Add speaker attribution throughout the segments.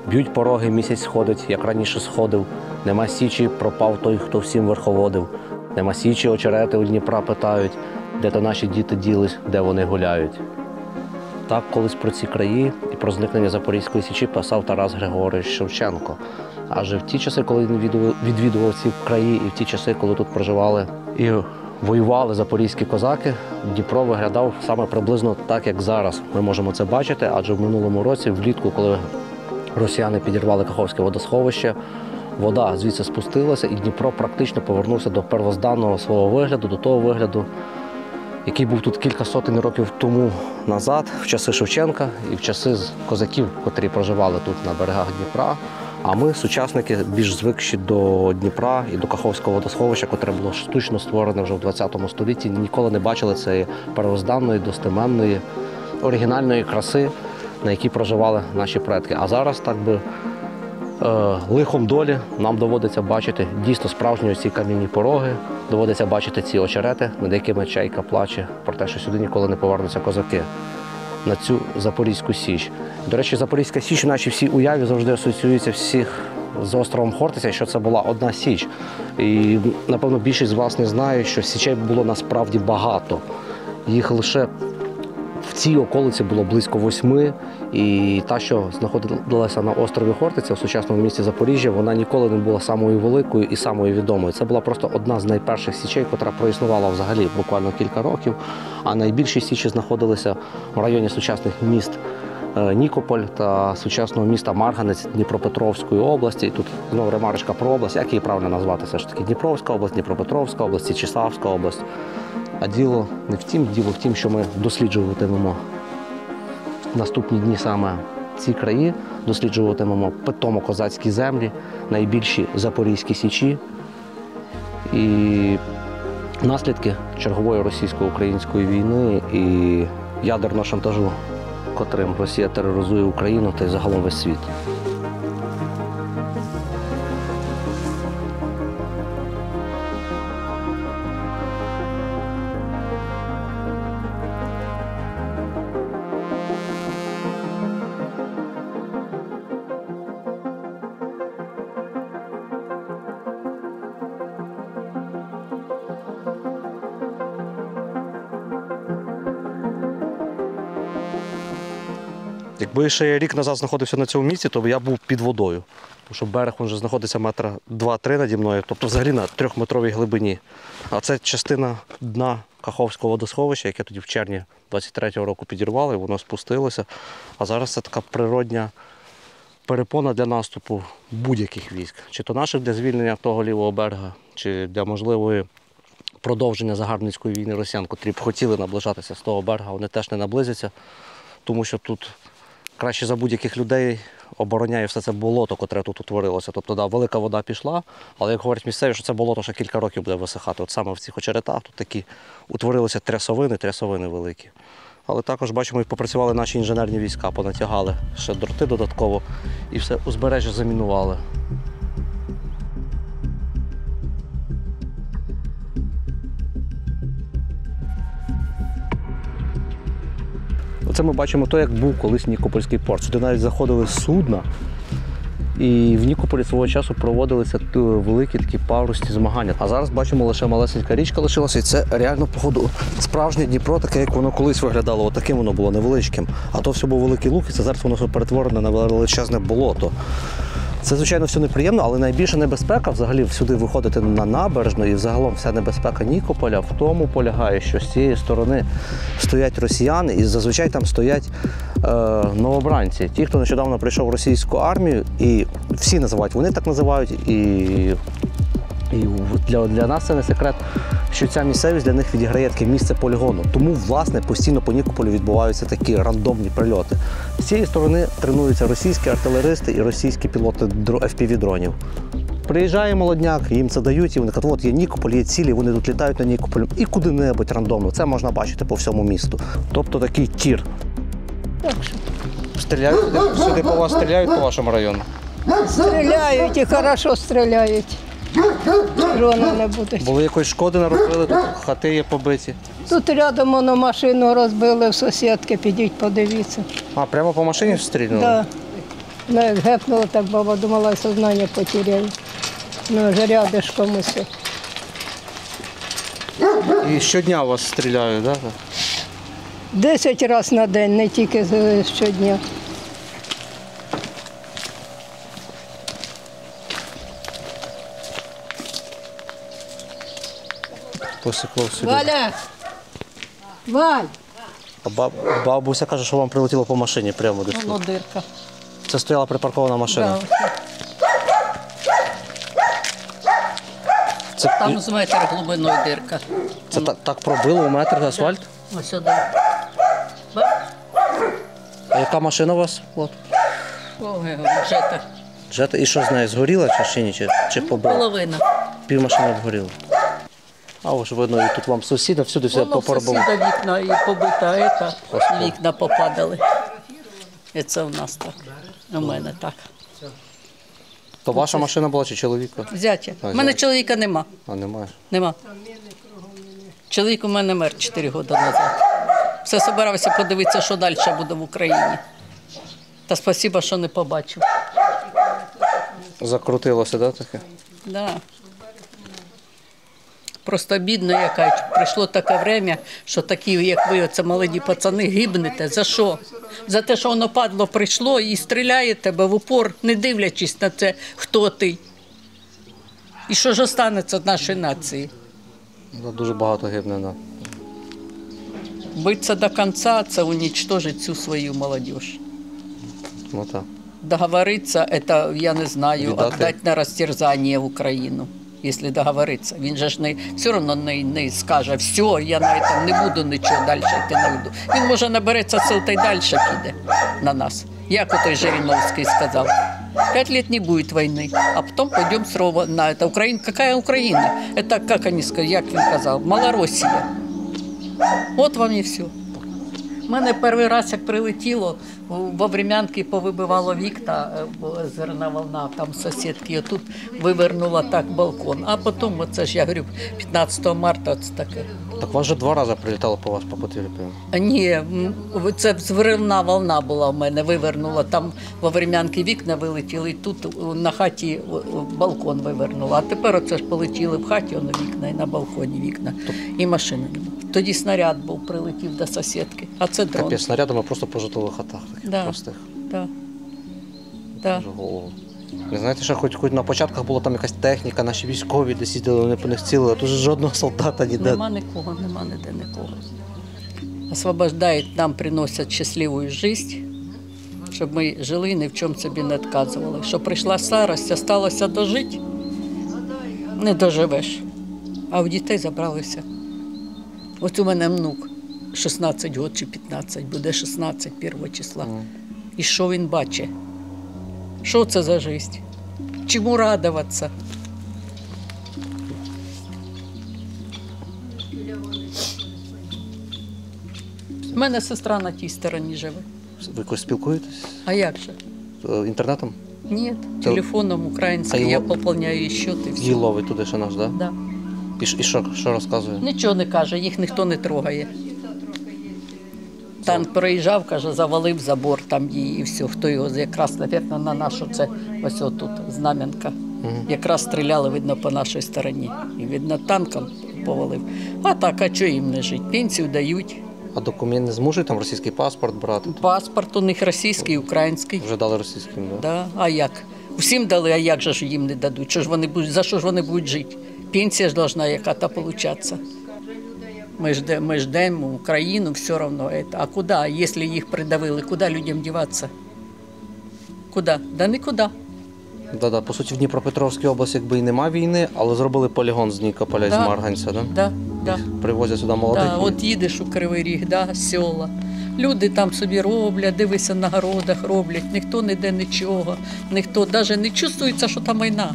Speaker 1: Б'ють пороги, місяць сходить, як раніше сходив. Нема січі, пропав той, хто всім верховодив. Нема січі, очерети у Дніпра питають, де то наші діти ділись, де вони гуляють. Так колись про ці краї і про зникнення Запорізької Січі писав Тарас Григорович Шевченко. Адже в ті часи, коли він відвідував ці краї, і в ті часи, коли тут проживали і воювали запорізькі козаки, Дніпро виглядав саме приблизно так, як зараз. Ми можемо це бачити, адже в минулому році, влітку, коли росіяни підірвали Каховське водосховище, вода звідси спустилася, і Дніпро практично повернувся до первозданного свого вигляду, до того вигляду, який був тут кілька сотень років тому назад, в часи Шевченка і в часи козаків, котрі проживали тут на берегах Дніпра. А ми, сучасники, більш звикші до Дніпра і до Каховського водосховища, котре було штучно створене вже в ХХ столітті, ніколи не бачили цієї первозданної, достеменної, оригінальної краси, на якій проживали наші предки. А зараз, так би, лихом долі нам доводиться бачити дійсно справжні ці кам'яні пороги, доводиться бачити ці очерети, над якими чайка плаче про те, що сюди ніколи не повернуться козаки, на цю Запорізьку Січ. До речі, Запорізька Січ в нашій всій уяві завжди асоціюється всіх з островом Хортиця, що це була одна Січ. І, напевно, більшість з вас не знає, що Січей було насправді багато. Їх лише в цій околиці було близько 8, і та, що знаходилася на острові Хортиця, в сучасному місті Запоріжжя, вона ніколи не була самою великою і самою відомою. Це була просто одна з найперших січей, яка проіснувала взагалі буквально кілька років, а найбільші січі знаходилися в районі сучасних міст Нікополь та сучасного міста Марганець Дніпропетровської області. І тут знову ремарочка про область, як її правильно назвати, все ж таки Дніпровська область, Дніпропетровська область, Січеславська область. А діло не в тім, діло в тім, що ми досліджуватимемо наступні дні саме ці краї, досліджуватимемо питомо-козацькі землі, найбільші Запорізькі Січі і наслідки чергової російсько-української війни і ядерного шантажу, котрим Росія тероризує Україну та й загалом весь світ. Якби ще я рік назад знаходився на цьому місці, то я був під водою. Тому що берег вже знаходиться метра 2-3 наді мною, тобто взагалі на 3-метровій глибині. А це частина дна Каховського водосховища, яке тоді в червні 23-го року підірвали, воно спустилося. А зараз це така природня перепона для наступу будь-яких військ. Чи то наших для звільнення того лівого берега, чи для можливої продовження загарбницької війни росіян, котрі б хотіли наближатися з того берега, вони теж не наблизяться, тому що тут краще за будь-яких людей обороняє все це болото, котре тут утворилося. Тобто, да, велика вода пішла, але, як говорять місцеві, що це болото ще кілька років буде висихати. От саме в цих очеретах тут такі утворилися трясовини великі. Але також, бачимо, і попрацювали наші інженерні війська, понатягали ще дроти додатково і все узбережжя замінували. Оце ми бачимо те, як був колись Нікопольський порт. Сюди навіть заходили судна, і в Нікополі свого часу проводилися великі такі парусні змагання. А зараз бачимо, лише малесенька річка лишилася, і це реально, походу, справжнє Дніпро, таке, як воно колись виглядало. Отаким воно було невеличким. А то все був великий луг, і це зараз воно все перетворене на величезне болото. Це, звичайно, все неприємно, але найбільша небезпека взагалі сюди виходити на набережну і загалом вся небезпека Нікополя в тому полягає, що з цієї сторони стоять росіяни і зазвичай там стоять новобранці. Ті, хто нещодавно прийшов в російську армію, і всі називають, вони так називають, і І для нас це не секрет, що ця місцевість для них відіграє таке місце полігону. Тому, власне, постійно по Нікополю відбуваються такі рандомні прильоти. З цієї сторони тренуються російські артилеристи і російські пілоти FPV-дронів. Приїжджає молодняк, їм це дають, і вони кажуть, от є Нікополь, є цілі, вони тут літають на Нікополь і куди-небудь рандомно. Це можна бачити по всьому місту. Тобто такий тір.
Speaker 2: Так що
Speaker 1: Стріляють сюди по вас, стріляють по вашому району?
Speaker 2: стріляють і хорошо стріляють. Дрони не будуть.
Speaker 1: Були якоїсь шкоди наробили, тут хати є побиті.
Speaker 2: Тут рядом воно машину розбили в сусідки, підіть подивіться.
Speaker 1: А, прямо по машині стрільнули?
Speaker 2: Да. Ну, як гепнуло, так баба думала, сознання потеряю. Ну, вже рядишком усе.
Speaker 1: І щодня у вас стріляють, так?
Speaker 2: 10 разів на день, не тільки щодня.
Speaker 1: Посікло собі.
Speaker 2: Валя! Валь!
Speaker 1: А бабуся каже, що вам прилетіло по машині прямо десь
Speaker 2: Воно
Speaker 1: тут.
Speaker 2: дирка.
Speaker 1: Це стояла припаркована машина.
Speaker 2: Да.
Speaker 1: Це,
Speaker 3: Там з метр глибиною дирка.
Speaker 1: це так пробило у метр асфальт?
Speaker 3: Ось сюди.
Speaker 1: А яка машина у вас? От.
Speaker 3: Ой, джета.
Speaker 1: Джета. І що з нею, згоріла чи ще ні? Чи побила?
Speaker 3: Половина.
Speaker 1: Пів машини обгоріло. А ось видно, і тут вам сусіда, всюди все
Speaker 3: Воно в
Speaker 1: попарбовано.
Speaker 3: сусіда вікна і побита, вікна попадали. І це в нас так. У мене так.
Speaker 1: То ваша машина була чи чоловіка?
Speaker 3: Зятя.
Speaker 1: А,
Speaker 3: У мене
Speaker 1: зятя.
Speaker 3: чоловіка нема.
Speaker 1: А немає.
Speaker 3: Нема. Чоловік у мене мер 4 роки назад. Все збирався подивитися, що далі буде в Україні. Та спасіба, що не побачив.
Speaker 1: Закрутилося, так, таке?
Speaker 3: Да. Просто бідно, яка прийшло таке время, що такі, як ви, оце молоді пацани, гибнете. За що? За те, що воно падло прийшло і стріляє тебе в упор, не дивлячись на це, хто ти. І що ж останеться від нашої нації?
Speaker 1: Дуже багато гибне. Да.
Speaker 3: Битися до кінця – це уничтожить всю свою молодіж.
Speaker 1: Ну, так.
Speaker 3: Договориться, это, я не знаю,
Speaker 1: Віддати?
Speaker 3: отдать на розтерзання в Україну, якщо договориться. Він же ж не, все одно не скаже, все, я на цьому не буду нічого далі йти не буду. Він, може, набереться сил та й далі піде на нас. Як отой Жириновський сказав, 5 лет не будет войны, а потом пойдем снова на это. Украина, какая Украина? Это, как они сказали, як він казав, Малоросія. От вам і все. У мене перший раз, як прилетіло, во Врем'янки повибивало вікна, зерна волна, там сусідки, тут вивернула так балкон. А потім, оце ж я говорю, 15 марта це таке.
Speaker 1: Так вас же 2 рази прилітало по вас по Котелі, певно.
Speaker 3: Ні, це взривна волна була в мене, вивернула. Там во Врем'янки вікна вилетіли, і тут на хаті балкон вивернула. А тепер оце ж полетіли в хаті, воно вікна, і на балконі вікна, і машини нема. Тоді снаряд був, прилетів до сусідки, а це дрон.
Speaker 1: Капець, снарядами просто по житлових хатах таких
Speaker 3: Да.
Speaker 1: простих.
Speaker 3: Да. Да.
Speaker 1: Дуже голову. Ви знаєте, що хоч на початках була там якась техніка, наші військові десь їздили, вони по них цілили, а тут же жодного солдата ніде.
Speaker 3: Нема нікого, нема ніде нікого. Освобождають, нам приносять щасливу життя, щоб ми жили і ні в чому собі не відказували. Щоб прийшла старость, осталося дожити, не доживеш. А у дітей забралися. Ось у мене внук 16 років чи 15, буде 16 1 числа. І що він бачить? Що це за життя? Чому радуватися? У мене сестра на тій стороні живе.
Speaker 1: Ви якось спілкуєтесь?
Speaker 3: А як же?
Speaker 1: Інтернетом?
Speaker 3: Ні, телефоном українським.
Speaker 1: А
Speaker 3: Я
Speaker 1: його-
Speaker 3: поповняю счет і все.
Speaker 1: Її ловить туди ще наш, так? Да?
Speaker 3: Да.
Speaker 1: І що розказує?
Speaker 3: Нічого не каже, їх ніхто не трогає. Танк проїжджав, каже, завалив забор там її і все. Хто його якраз, мабуть, на нашу, це ось отут, Знам'янка. Якраз стріляли, видно, по нашій стороні. І, видно, танком повалив. А так, а чого їм не жити? Пенсію дають.
Speaker 1: А документ не змушує там російський паспорт брати?
Speaker 3: Паспорт у них російський, український.
Speaker 1: Вже дали російським, так? Да?
Speaker 3: Да. А як? Всім дали, а як же ж їм не дадуть? Що ж вони будуть, за що ж вони будуть жити? Пенсія ж должна яка-то получатися. Ми ждемо Україну, все одно. Это. А куди? Якщо їх придавили, куди людям діватися? Куди? Да нікуди.
Speaker 1: Да-да, по суті, в Дніпропетровській області якби і нема війни, але зробили полігон з Нікополя, з Марганця, да?
Speaker 3: Да.
Speaker 1: Привозять сюди молодих.
Speaker 3: Да, от їдеш у Кривий Ріг, да, села. Люди там собі роблять, дивися на городах роблять, ніхто ніде нічого, ніхто навіть не чувствується, що там війна.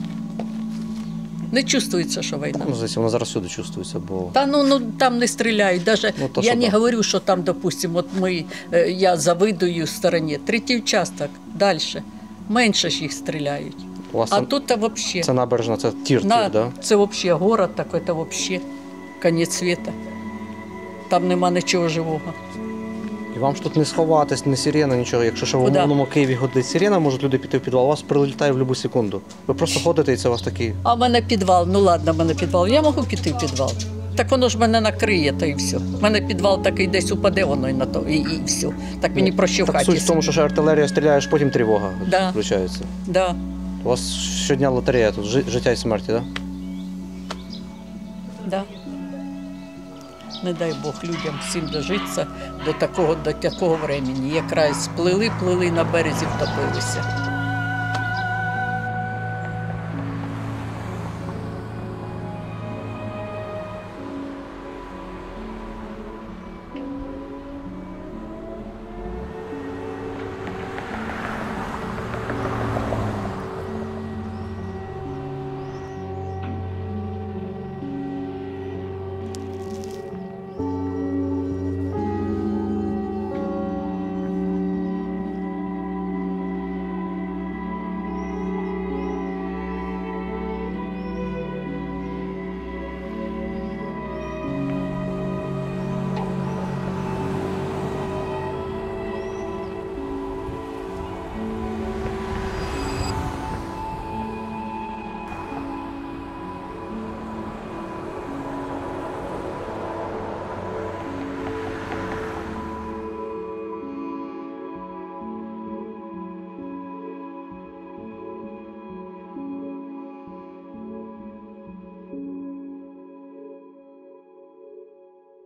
Speaker 3: Не чувствується, що війна.
Speaker 1: Ну, здається, вона зараз всюди чувствується, бо...
Speaker 3: Та ну там не стріляють. Даже
Speaker 1: то,
Speaker 3: я
Speaker 1: що
Speaker 3: не
Speaker 1: да.
Speaker 3: говорю, що там, допустим, от я завидую стороні. Третій участок, далі. Менше ж їх стріляють.
Speaker 1: У вас
Speaker 3: А
Speaker 1: там...
Speaker 3: тут взагалі.
Speaker 1: Це набережна, це тір, да?
Speaker 3: Це взагалі город такий, це взагалі кінець світу. Там нема нічого живого.
Speaker 1: І вам ж тут не сховатись, не сирена, нічого. Якщо ще в
Speaker 3: Куда?
Speaker 1: умовному Києві годить сирена, можуть люди піти в підвал, у вас прилітає в будь-яку секунду. Ви просто ходите і це у вас такий...
Speaker 3: А в мене підвал, ну ладно, в мене підвал. Я можу піти в підвал. Так воно ж мене накриє, та і все. У мене підвал такий десь упаде, воно і на то, і все. Так мені проще в
Speaker 1: Так
Speaker 3: хаті.
Speaker 1: суть в тому, що ще артилерія стріляє, потім тривога
Speaker 3: Да.
Speaker 1: включається.
Speaker 3: Да.
Speaker 1: У вас щодня лотерея тут, життя і смерті, так?
Speaker 3: Да. Не дай Бог людям всім дожитися до такого времени. Якраз плили на березі, втопилися.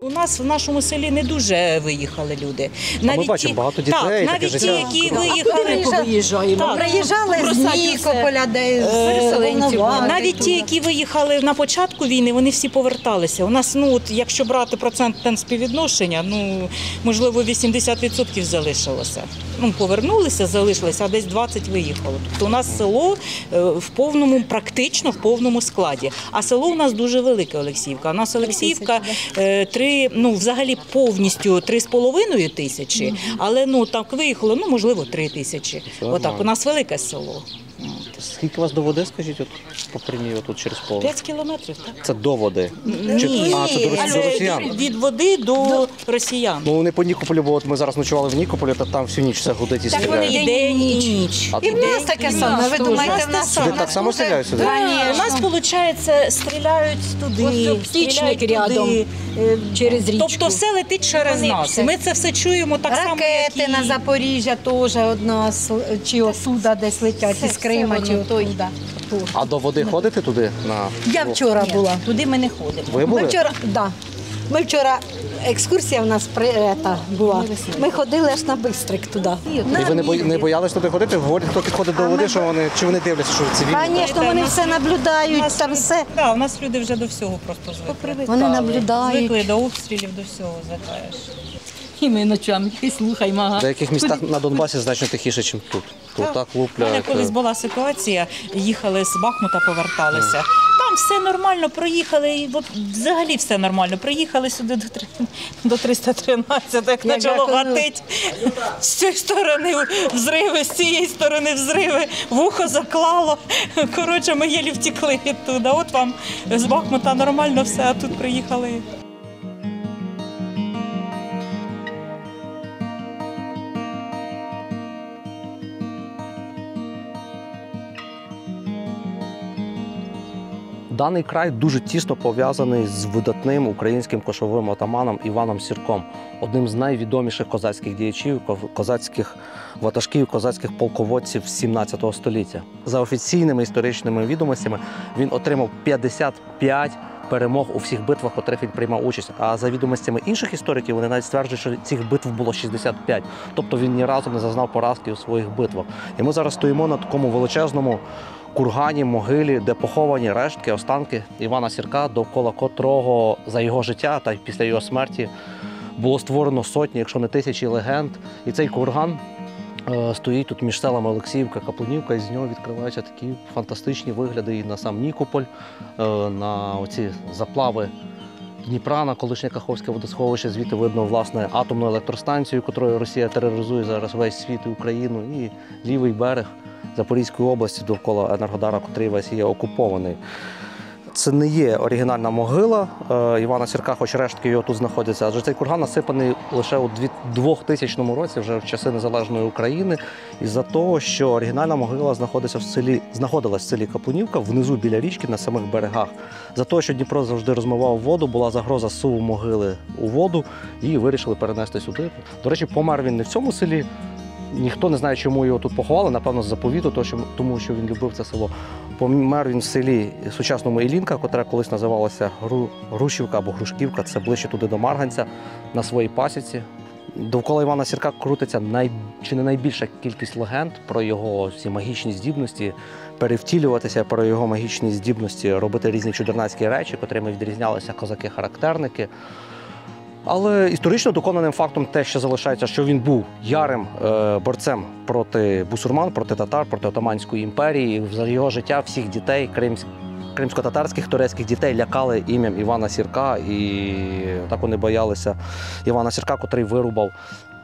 Speaker 4: У нас в нашому селі не дуже виїхали люди.
Speaker 1: Ми бачимо багато дітей,
Speaker 4: Так,
Speaker 1: таке
Speaker 4: навіть ті,
Speaker 1: життя.
Speaker 4: які
Speaker 2: Куди
Speaker 4: виїхали.
Speaker 2: виїжджаємо?
Speaker 4: Так.
Speaker 2: Приїжджали з
Speaker 4: Бросати
Speaker 2: Нікополя, де з
Speaker 4: Навіть
Speaker 2: Волновахи,
Speaker 4: ті, які виїхали на початку війни, вони всі поверталися. У нас, ну, от, якщо брати процентне співвідношення, ну, можливо, 80% залишилося. Ну, повернулися, залишилися, а десь 20 виїхало. Тобто у нас село в повному, практично в повному складі. А село у нас дуже велике, Олексіївка. У нас Олексіївка взагалі повністю 3,5 тисячі, але ну так виїхало, ну можливо 3 тисячі. Отак, у нас велике село.
Speaker 1: Скільки у вас до води, скажіть, от по прямій, тут через поле?
Speaker 4: 5 кілометрів, так?
Speaker 1: Це до води?
Speaker 4: Ні,
Speaker 1: А, це до росіян?
Speaker 4: від води до росіян.
Speaker 1: Ну, вони по Нікополю, бо от ми зараз ночували в Нікополі, то там всю ніч все гудить і
Speaker 4: Так вони
Speaker 1: стріляють.
Speaker 4: і день, і ніч.
Speaker 1: А
Speaker 2: І в нас таке саме. Ви думаєте, в нас
Speaker 1: Сюди так само стріляють сюди?
Speaker 4: У нас, виходить, стріляють туди,
Speaker 2: Ось птічник
Speaker 4: стріляють
Speaker 2: рядом,
Speaker 4: туди.
Speaker 2: через річку.
Speaker 4: Тобто все летить через
Speaker 2: Вони
Speaker 4: нас.
Speaker 2: все.
Speaker 4: Ми це все чуємо так само, як
Speaker 2: Ракети
Speaker 4: і...
Speaker 2: на Запоріжжя теж одна, чи отуда десь летять, із Крима, чи оттуда.
Speaker 1: А до води ходите туди?
Speaker 2: Я вчора була.
Speaker 4: Туди ми не ходимо.
Speaker 1: Ви були?
Speaker 2: Ми вчора, екскурсія в нас була. Ми ходили аж на Бистрик туди.
Speaker 1: І ви не боялись туди ходити? Говорять, хто підходить до води, що вони, чи вони дивляться, що ви цивільні?
Speaker 2: Звісно, вони все наблюдають, там все.
Speaker 4: Так, у нас люди вже до всього просто звикли.
Speaker 2: Вони наблюдають.
Speaker 4: Звикли до обстрілів, до всього звикаєш.
Speaker 5: І ми ночами і слухаємо. Ага.
Speaker 1: В деяких містах на Донбасі значно тихіше, ніж тут. Тут так
Speaker 4: У мене
Speaker 1: луплять.
Speaker 4: колись була ситуація, їхали з Бахмута, поверталися. Там все нормально, проїхали, і от взагалі все нормально. Приїхали сюди до 313, як почало гатить. З цієї сторони взриви, з цієї сторони взриви, вухо заклало. Коротше, ми єлі втекли відтуди. От вам з Бахмута нормально все, а тут приїхали.
Speaker 1: Даний край дуже тісно пов'язаний з видатним українським кошовим отаманом Іваном Сірком, одним з найвідоміших козацьких діячів, козацьких ватажків, козацьких полководців 17 століття. За офіційними історичними відомостями він отримав 55 перемог у всіх битвах, у яких він приймав участь. А за відомостями інших істориків, вони навіть стверджують, що цих битв було 65. Тобто він ні разу не зазнав поразки у своїх битвах. І ми зараз стоїмо на такому величезному кургані, могилі, де поховані рештки, останки Івана Сірка, довкола котрого за його життя та й після його смерті було створено сотні, якщо не тисячі легенд. І цей курган стоїть тут між селами Олексіївка, Каплунівка, і з нього відкриваються такі фантастичні вигляди і на сам Нікополь, на оці заплави Дніпра, на колишнє Каховське водосховище. Звідти видно, власне, атомну електростанцію, якою Росія тероризує зараз весь світ і Україну, і лівий берег Запорізької області довкола Енергодара, котрий весь є окупований. Це не є оригінальна могила Івана Сірка, хоч рештки його тут знаходяться. Адже цей курган насипаний лише у 2000 році, вже в часи Незалежної України, із-за того, що оригінальна могила знаходилась в селі Каплунівка, внизу біля річки, на самих берегах. За те, що Дніпро завжди розмивав воду, була загроза зсуву могили у воду, і вирішили перенести сюди. До речі, помер він не в цьому селі. Ніхто не знає, чому його тут поховали, напевно, з заповіту, тому що він любив це село. Помер він в селі сучасному Іллінка, котра колись називалася Грушівка або Грушківка, це ближче туди до Марганця, на своїй пасіці. Довкола Івана Сірка крутиться чи не найбільша кількість легенд про його всі магічні здібності, перевтілюватися, про його магічні здібності, робити різні чудернацькі речі, котрими відрізнялися козаки-характерники. Але історично доконаним фактом те, що залишається, що він був ярим борцем проти бусурман, проти татар, проти Отаманської імперії. За його життя всіх дітей, кримсько-татарських, турецьких дітей лякали ім'ям Івана Сірка. І так вони боялися Івана Сірка, котрий вирубав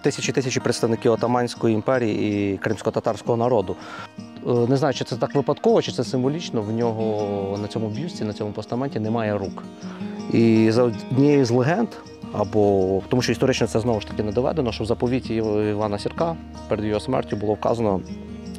Speaker 1: тисячі представників Отаманської імперії і кримсько-татарського народу. Не знаю, чи це так випадково, чи це символічно, в нього на цьому бюсті, на цьому постаменті немає рук. І за однією з легенд, тому що історично це знову ж таки не доведено, що в заповіті Івана Сірка перед його смертю було вказано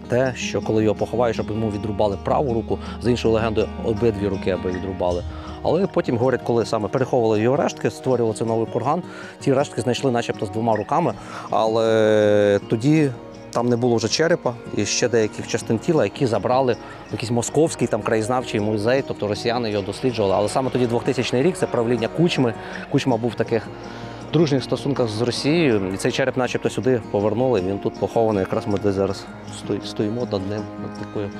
Speaker 1: те, що коли його поховають, щоб йому відрубали праву руку, за іншою легендою обидві руки аби відрубали. Але потім, говорять, коли саме переховували його рештки, створювали цей новий курган, ті рештки знайшли начебто з 2 руками, але тоді там не було вже черепа і ще деяких частин тіла, які забрали в якийсь московський краєзнавчий музей, тобто росіяни його досліджували. Але саме тоді 2000 рік, це правління Кучми. Кучма був в таких дружніх стосунках з Росією, і цей череп начебто сюди повернули, він тут похований, якраз ми десь зараз стоїмо над ним, над такою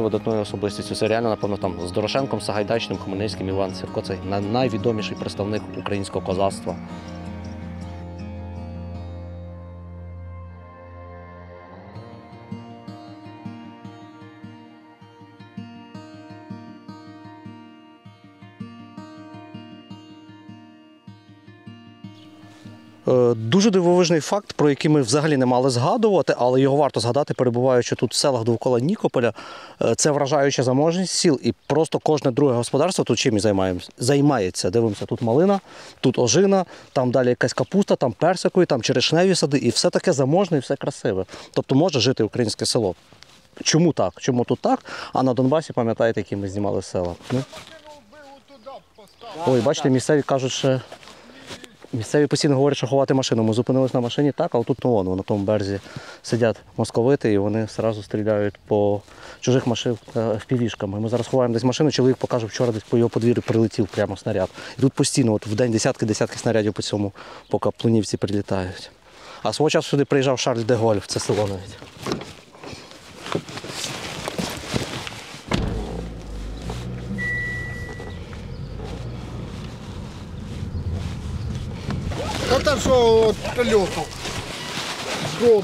Speaker 1: видатною особистістю. Це реально, напевно, там з Дорошенком, Сагайдачним, Хмельницьким, Іван Сірко – це найвідоміший представник українського козацтва. Дуже дивовижний факт, про який ми взагалі не мали згадувати, але його варто згадати, перебуваючи тут в селах довкола Нікополя. Це вражаюча заможність сіл, і просто кожне друге господарство тут чим займається. Дивимося, тут малина, тут ожина, там далі якась капуста, там персикові, там черешневі сади, і все таке заможне і все красиве. Тобто може жити українське село. Чому так? Чому тут так? А на Донбасі, пам'ятаєте, які ми знімали села? Ой, бачите, місцеві кажуть, що... Місцеві постійно говорять, що ховати машину. Ми зупинились на машині, так, але тут на тому березі сидять московити, і вони одразу стріляють по чужих машинах впівішками. Ми зараз ховаємо десь машину, чоловік покаже, вчора десь по його подвір'ю прилетів прямо снаряд. І тут постійно, в день десятки снарядів по Каплунівці прилітають. А свого часу сюди приїжджав Шарль де Голль, в це село навіть.
Speaker 6: Це що від прильоту з дрону.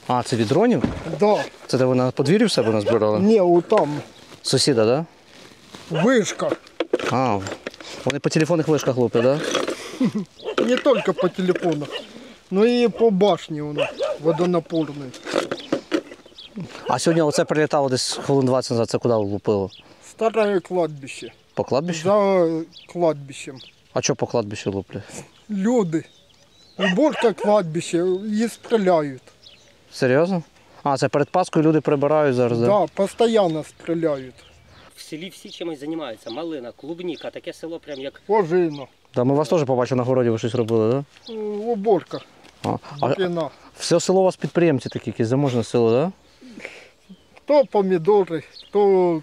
Speaker 1: А, це від дронів?
Speaker 6: Да.
Speaker 1: Це де ви на подвір'ї в себе назбирали?
Speaker 6: Ні, там.
Speaker 1: Сусіда, так? Да?
Speaker 6: Вишка.
Speaker 1: А, вони по телефонних вишках луплять, так? Да?
Speaker 6: Не тільки по телефонах, но і по башні у нас водонапорної.
Speaker 1: А сьогодні оце прилітало десь хвилин 20 назад, це куди лупило?
Speaker 6: Старе кладбище.
Speaker 1: По кладбищу?
Speaker 6: За кладбищем.
Speaker 1: А що по кладбищу луплять?
Speaker 6: Люди. Уборка кладбища, її стріляють.
Speaker 1: Серйозно? А, це перед Паскою люди прибирають зараз, так?
Speaker 6: Так, да, постійно стріляють.
Speaker 7: В селі всі чимось займаються. Малина, клубніка, таке село прям як...
Speaker 6: Ожина.
Speaker 1: Да, ми вас теж побачили на городі, ви щось робили, так? Да?
Speaker 6: Уборка.
Speaker 1: А все село у вас підприємці такі, якісь заможне село, так? Да?
Speaker 6: Хто помідори, хто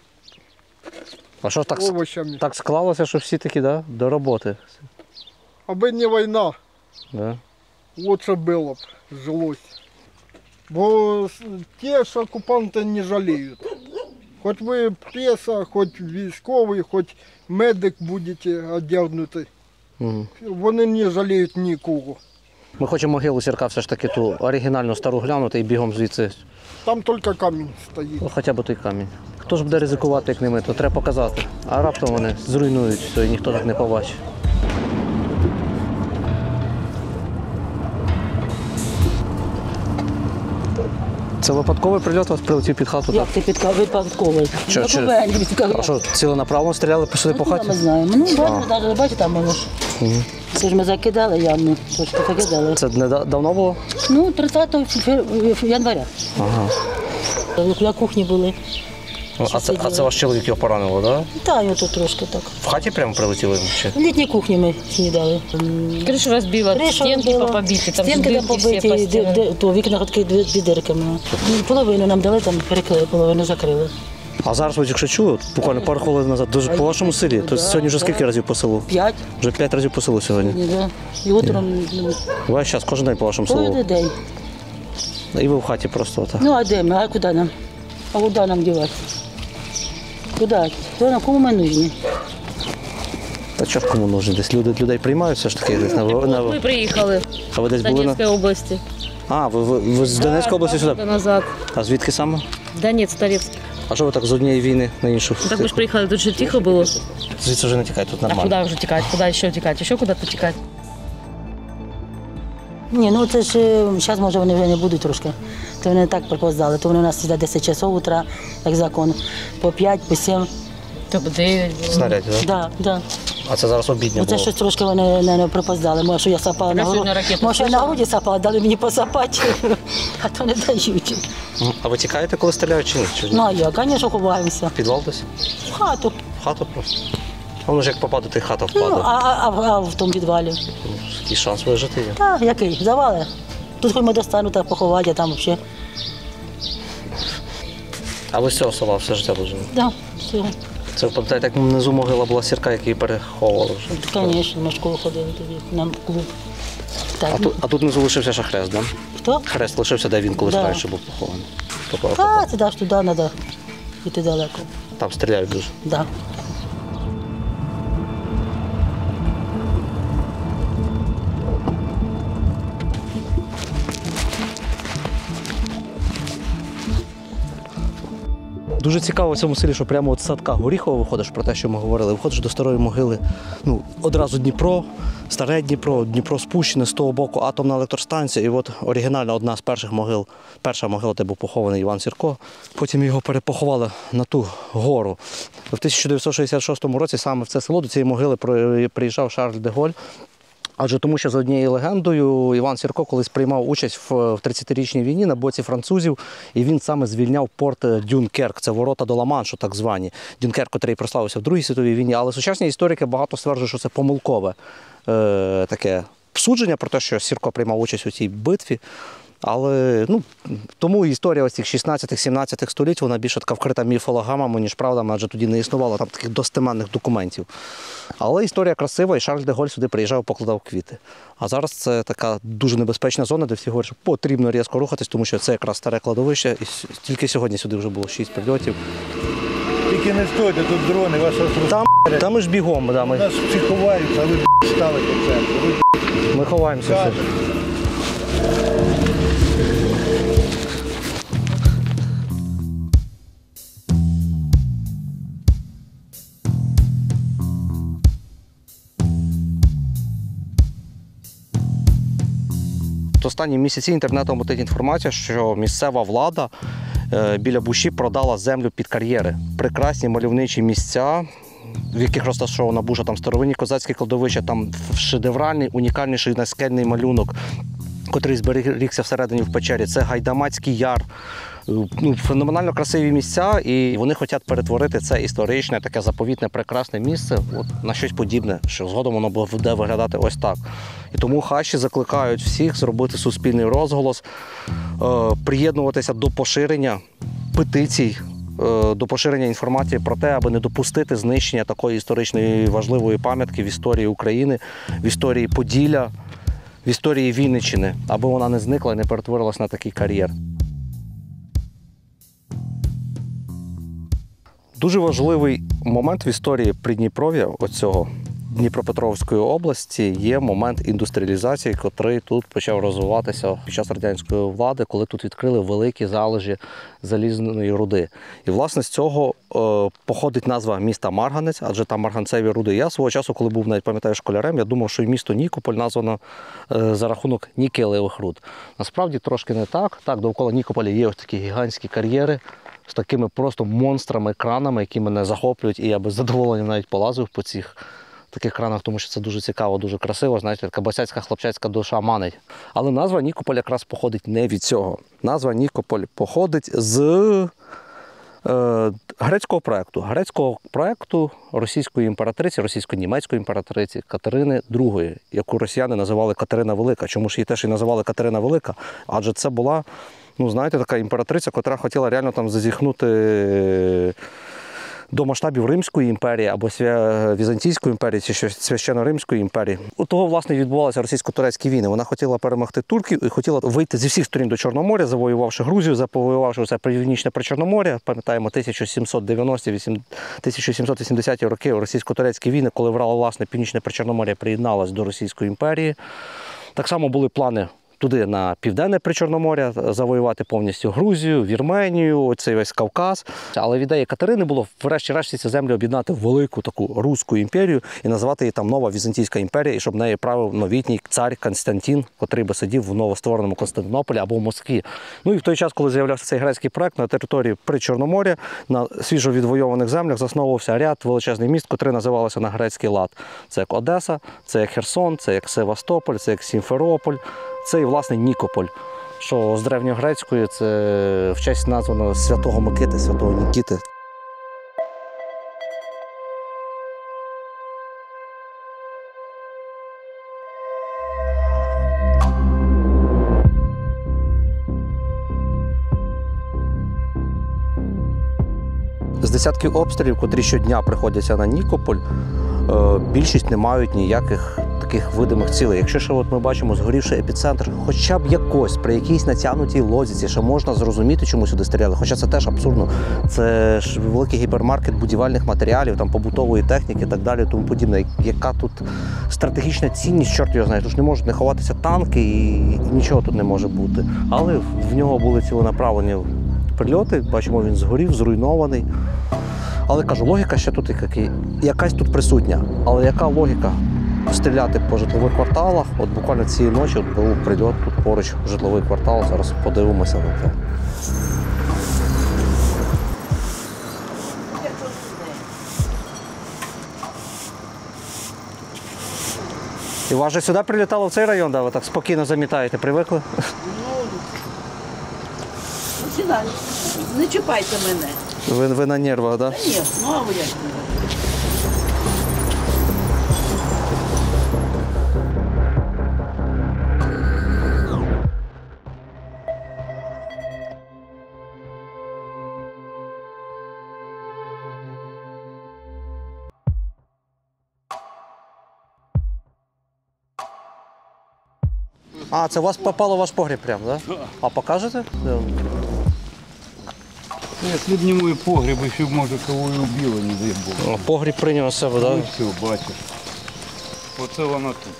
Speaker 1: А що так,
Speaker 6: овочами.
Speaker 1: так склалося, що всі такі, да? До роботи?
Speaker 6: Аби не війна,
Speaker 1: Да?
Speaker 6: лучше було б, жилось. Бо ті ж окупанти не жаліють. Хоч ви преса, хоч військовий, хоч медик будете одягнути.
Speaker 1: Угу.
Speaker 6: Вони не жаліють нікого.
Speaker 1: Ми хочемо могилу Сірка все ж таки ту оригінальну стару глянути і бігом звідси.
Speaker 6: Там тільки камінь стоїть.
Speaker 1: Ну, хоча б той камінь. Хто ж буде ризикувати, як не ми, то треба показати. А раптом вони зруйнують все і ніхто так не побачить. Це випадковий прильот вас прилетів під хату?
Speaker 5: Як ти випадковий?
Speaker 1: Що,
Speaker 5: Ну,
Speaker 1: чи-
Speaker 5: повинні відказати.
Speaker 1: А що, ціленаправно стріляли, пішли по
Speaker 5: Ми
Speaker 1: хаті?
Speaker 5: знаємо. Ну, навіть бачите, там воно ж. Це ж ми закидали явно, трошки закидали.
Speaker 1: Це давно було?
Speaker 5: Ну, 30 января.
Speaker 1: Ага.
Speaker 5: На кухні були.
Speaker 1: А це ваш чоловік його поранило, так? Да?
Speaker 5: Та, його тут трошки так.
Speaker 1: В хаті прямо прилетіли? Чи?
Speaker 5: В літній кухні ми снідали.
Speaker 8: Крышу разбила,
Speaker 5: Криша
Speaker 8: стенки
Speaker 5: разбила.
Speaker 8: побиты, там
Speaker 5: Стінки
Speaker 8: дырки
Speaker 5: там
Speaker 8: все по
Speaker 5: побиті,
Speaker 8: стенам.
Speaker 5: то вікна такі дві дирками. Половину нам дали, там перекрили, половину закрили.
Speaker 1: А зараз, от, якщо чую, от буквально пару хвилин назад, дуже по вашому селі, то сьогодні вже скільки разів по селу?
Speaker 5: 5.
Speaker 1: Вже 5 разів по селу сьогодні.
Speaker 5: Да. І утром
Speaker 1: Весь час, кожен день по вашому
Speaker 5: кожен
Speaker 1: селу.
Speaker 5: день.
Speaker 1: І ви в хаті просто отак.
Speaker 5: Ну а де ми? А куди нам? А куди нам дівати? Куди? Хто нам, кому ми нужні?
Speaker 1: Та що ж кому нужно? Десь людей приймають все ж таки десь
Speaker 8: Мы приехали
Speaker 1: А ви десь
Speaker 8: с
Speaker 1: були на...
Speaker 8: Донецкой области.
Speaker 1: А, ви з Донецької області
Speaker 8: года
Speaker 1: сюди?
Speaker 8: назад.
Speaker 1: А звідки саме?
Speaker 8: Донец, Торецк.
Speaker 1: А що ви так з однієї війни на іншу?
Speaker 8: Так мы же приехали, тут же тихо было.
Speaker 1: Звідси вже не тікають, тут
Speaker 8: А
Speaker 1: нормально.
Speaker 8: куда уже текать? Куда еще текать? Еще куда-то текать?
Speaker 5: Ні, ну це ж зараз може вони вже не будуть трошки. То вони так пропоздали. То вони у нас сюди 10 часов утра, як закон. По 5, по 7.
Speaker 8: То бы 9 было.
Speaker 1: Снарядів, так?
Speaker 5: Да, да.
Speaker 1: А це зараз обідня
Speaker 5: Оце
Speaker 1: було.
Speaker 5: щось трошки вони не пропоздали. Може, що я сапала на
Speaker 8: сьогодні
Speaker 5: груді.
Speaker 8: ракету
Speaker 5: Може, я на груді сапала, дали мені посапати, а то не дають.
Speaker 1: А ви тікаєте, коли стріляють чи ні? Чи ні?
Speaker 5: Ну, а я, звісно, ховаємося.
Speaker 1: Підвал десь?
Speaker 5: В хату.
Speaker 1: В хату просто? А воно ж як попаде, то й хата
Speaker 5: Ну,
Speaker 1: впаде.
Speaker 5: а в тому підвалі.
Speaker 1: Який шанс вижити є.
Speaker 5: Так, який? Завали. Тут хоч ми достану так поховати, а там взагалі.
Speaker 1: А ви з цього села все життя дуже?
Speaker 5: Да, все.
Speaker 1: Це ви пам'ятаєте, як внизу могила була Сірка, який переховували вже?
Speaker 5: Звісно, на школу ходили тоді, нам клуб. Так,
Speaker 1: А тут внизу лишився ще хрест, так? Да?
Speaker 5: хто?
Speaker 1: Хрест лишився, де він колись
Speaker 5: Да.
Speaker 1: раніше був похований.
Speaker 5: А, це даш туди треба йти далеко.
Speaker 1: Там стріляють дуже.
Speaker 5: Да.
Speaker 1: Дуже цікаво в цьому селі, що прямо от з садка Горіхова виходиш, про те, що ми говорили, виходиш до старої могили. Ну, одразу Дніпро, старе Дніпро, Дніпро спущене, з того боку атомна електростанція. І от оригінально одна з перших могил, перша могила, де був похований Іван Сірко. Потім його перепоховали на ту гору. В 1966 році саме в це село до цієї могили приїжджав Шарль де Голь. Адже тому, що за однією легендою Іван Сірко колись приймав участь в 30-річній війні на боці французів, і він саме звільняв порт Дюнкерк, це ворота до Ла-Маншу, так звані. Дюнкерк, який прославився в Другій світовій війні, але сучасні історики багато стверджують, що це помилкове таке судження про те, що Сірко приймав участь у цій битві. Але тому історія ось цих 16-17 століть, вона більше така вкрита міфологамами, ніж правдами, адже тоді не існувало там таких достеменних документів. Але історія красива, і Шарль де Голь сюди приїжджав, покладав квіти. А зараз це така дуже небезпечна зона, де всі говорять, що потрібно різко рухатись, тому що це якраз старе кладовище, і тільки сьогодні сюди вже було 6 прильотів.
Speaker 9: Тільки не стойте, тут дрони, вас
Speaker 1: Там ми ж бігом, да,
Speaker 9: нас всі ховаються, а ви стали по центру.
Speaker 1: ми ховаємося. Останні місяці інтернетом летить інформація, що місцева влада біля Буші продала землю під кар'єри. Прекрасні мальовничі місця, в яких розташована Буша, там старовинні козацькі кладовища, там шедевральний, унікальніший наскельний малюнок, котрий зберігся всередині в печері. Це Гайдамацький яр. Феноменально красиві місця, і вони хочуть перетворити це історичне, таке заповітне, прекрасне місце на щось подібне, що згодом воно буде виглядати ось так. І тому хащі закликають всіх зробити суспільний розголос, приєднуватися до поширення петицій до поширення інформації про те, аби не допустити знищення такої історичної важливої пам'ятки в історії України, в історії Поділля, в історії Вінниччини, аби вона не зникла і не перетворилась на такий кар'єр. Дуже важливий момент в історії Придніпров'я, оцього Дніпропетровської області, є момент індустріалізації, який тут почав розвиватися під час радянської влади, коли тут відкрили великі залежі залізної руди. І, власне, з цього походить назва міста Марганець, адже там марганцеві руди. Я свого часу, коли був, навіть пам'ятаю, школярем, я думав, що і місто Нікополь названо за рахунок нікелевих руд. Насправді трошки не так. Так, довкола Нікополя є ось такі гігантські кар'єри з такими просто монстрами-кранами, які мене захоплюють, і я без задоволення навіть полазив по цих таких кранах, тому що це дуже цікаво, дуже красиво, знаєте, така босяцька хлопчацька душа манить. Але назва Нікополь якраз походить не від цього. Назва Нікополь походить з грецького проєкту російської імператриці, російсько-німецької імператриці Катерини II, яку росіяни називали Катерина Велика. Чому ж її теж і називали Катерина Велика? Адже це була, ну, знаєте, така імператриця, яка хотіла реально там зазіхнути до масштабів Римської імперії або Візантійської імперії, чи Священно-Римської імперії. У того, власне, відбувалися російсько-турецькі війни. Вона хотіла перемогти турків і хотіла вийти зі всіх сторін до Чорноморя, завоювавши Грузію, завоювавши все Північне Причорномор'я. Пам'ятаємо 1790-1780-ті роки російсько-турецькі війни, коли власне Північне Причорномор'я приєдналось до Російської імперії. Так само були плани туди, на Південне Причорномор'я, завоювати повністю Грузію, Вірменію, цей весь Кавказ. Але в ідеї Катерини було врешті-решт ці землі об'єднати в велику таку Руську імперію і назвати її там Нова Візантійська імперія, і щоб нею правив новітній цар Константин, котрий би сидів в новоствореному Константинополі або в Москві. Ну і в той час, коли з'являвся цей грецький проект, на території Причорномор'я, на свіжовідвоюваних землях засновувався ряд величезних міст, котрі називалися на грецький лад. Це як Одеса, це як Херсон, це як Севастополь, це як Сімферополь. Це і, власне, Нікополь, що з древньогрецької це в честь названо святого Микити, святого Нікіти. З десятків обстрілів, котрі щодня приходяться на Нікополь, більшість не мають ніяких таких видимих цілей. Якщо ще от ми бачимо згорівший епіцентр, хоча б якось, при якійсь натягнутій логіці, ще можна зрозуміти, чому сюди стріляли. Хоча це теж абсурдно. Це ж великий гіпермаркет будівельних матеріалів, там побутової техніки і так далі, тому подібне. Яка тут стратегічна цінність, чорт його знає. Тут не можуть не ховатися танки і нічого тут не може бути. Але в нього були ціленаправлені прильоти. Бачимо, він згорів, зруйнований. Але, кажу, логіка ще тут якась тут присутня. Але яка логіка? Стріляти по житлових кварталах. От буквально цієї ночі був прильот тут поруч житловий квартал. Зараз подивимося на це. І вас же сюди прилітало в цей район, да? Ви так спокійно замітаєте, привикли?
Speaker 10: Не чіпайте мене.
Speaker 1: Ви на нервах, так? Да?
Speaker 10: Ні, ну а ви як?
Speaker 1: А, це у вас попало в ваш погріб прямо, так? Да? А покажете?
Speaker 11: Якщо б не мій погріб, ще б, може, кого і убило, не дай Бог.
Speaker 1: Погріб прийняв на себе, так?
Speaker 11: Ну все, бачиш. Оце вона тут.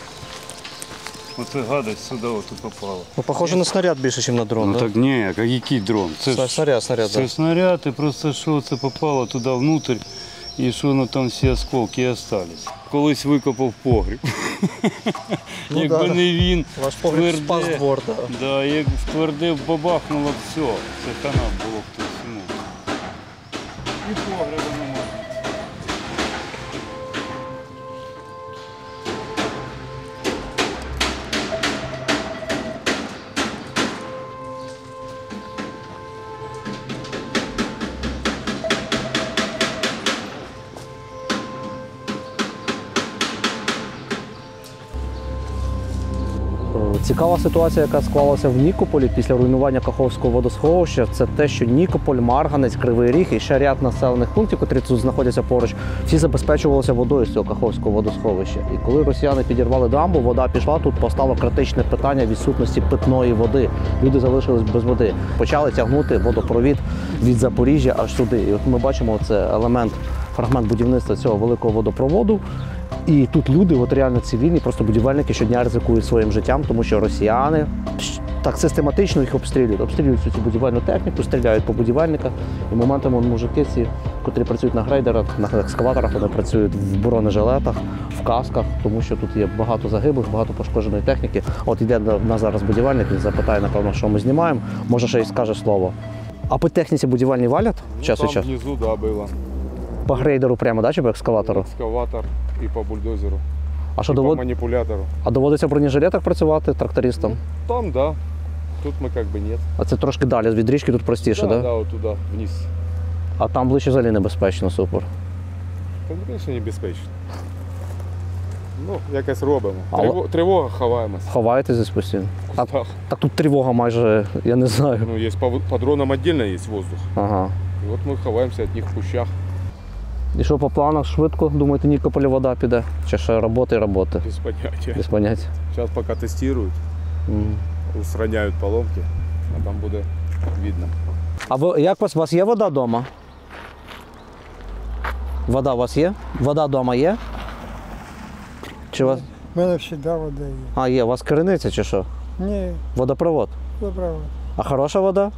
Speaker 11: Оце гадость сюди от і попала.
Speaker 1: Ну, похоже на снаряд більше, ніж на дрон,
Speaker 11: Ну
Speaker 1: да?
Speaker 11: так ні, а який дрон? Це
Speaker 1: снаряд,
Speaker 11: це
Speaker 1: да.
Speaker 11: снаряд, і просто що це попало туди внутрь, і що ну, там всі осколки і остались. Колись викопав погріб.
Speaker 1: Ну,
Speaker 11: якби
Speaker 1: да.
Speaker 11: не він,
Speaker 1: Ваш погріб спас двор, так.
Speaker 11: Да, як тверде бабахнуло, все, це хана було б тут всьому. І погреба немає.
Speaker 1: Цікава ситуація, яка склалася в Нікополі після руйнування Каховського водосховища, це те, що Нікополь, Марганець, Кривий Ріг і ще ряд населених пунктів, які тут знаходяться поруч, всі забезпечувалися водою з цього Каховського водосховища. І коли росіяни підірвали дамбу, вода пішла, тут постало критичне питання відсутності питної води. Люди залишились без води. Почали тягнути водопровід від Запоріжжя аж сюди. І от ми бачимо, це елемент, фрагмент будівництва цього великого водопроводу. І тут люди, от реально цивільні, просто будівельники щодня ризикують своїм життям, тому що росіяни так систематично їх обстрілюють. Обстрілюють цю будівельну техніку, стріляють по будівельниках. І моментами мужики ці, котрі працюють на грейдерах, на екскаваторах, вони працюють в бронежилетах, в касках, тому що тут є багато загиблих, багато пошкодженої техніки. От йде до нас зараз будівельник, він запитає, напевно, що ми знімаємо, може ще й скаже слово. А по техніці будівельні валять час від часу?
Speaker 10: Внизу, да, было.
Speaker 1: По грейдеру прямо, да, чи по екскаватору?
Speaker 10: Экскаватор и по бульдозеру,
Speaker 1: А що
Speaker 10: и по
Speaker 1: довод...
Speaker 10: манипулятору.
Speaker 1: А доводиться в бронежилетах працювати трактористам?
Speaker 10: Там, да. Тут мы как бы нет.
Speaker 1: А це трошки далі, від річки тут простіше, так?
Speaker 10: Да,
Speaker 1: Да?
Speaker 10: да, вот туда, вниз.
Speaker 1: А там ближче взагалі небезпечно, супер.
Speaker 10: Там, конечно, небезпечно. Ну, якось робимо.
Speaker 1: Але-
Speaker 10: Тривога ховаємося.
Speaker 1: Ховаєтесь здесь постійно?
Speaker 10: В кустах.
Speaker 1: Так тут тривога майже, я не знаю.
Speaker 10: Ну, есть по дронам отдельно есть воздух.
Speaker 1: Ага.
Speaker 10: И вот мы ховаемся от них в кущах.
Speaker 1: І що по планах швидко? Думаєте, Нікополі вода піде? Чи ще роботи і роботи?
Speaker 10: Без понятия.
Speaker 1: Без поняття.
Speaker 10: Сейчас пока тестируют, устраняют поломки, а там буде видно.
Speaker 1: А ви, як у вас є вода вдома? Вода у вас є? Вода вдома є? Чи у вас...
Speaker 6: У мене завжди вода є.
Speaker 1: А, є. У вас криниця чи що?
Speaker 6: Ні,
Speaker 1: Водопровод.
Speaker 6: добре.
Speaker 1: А хороша вода?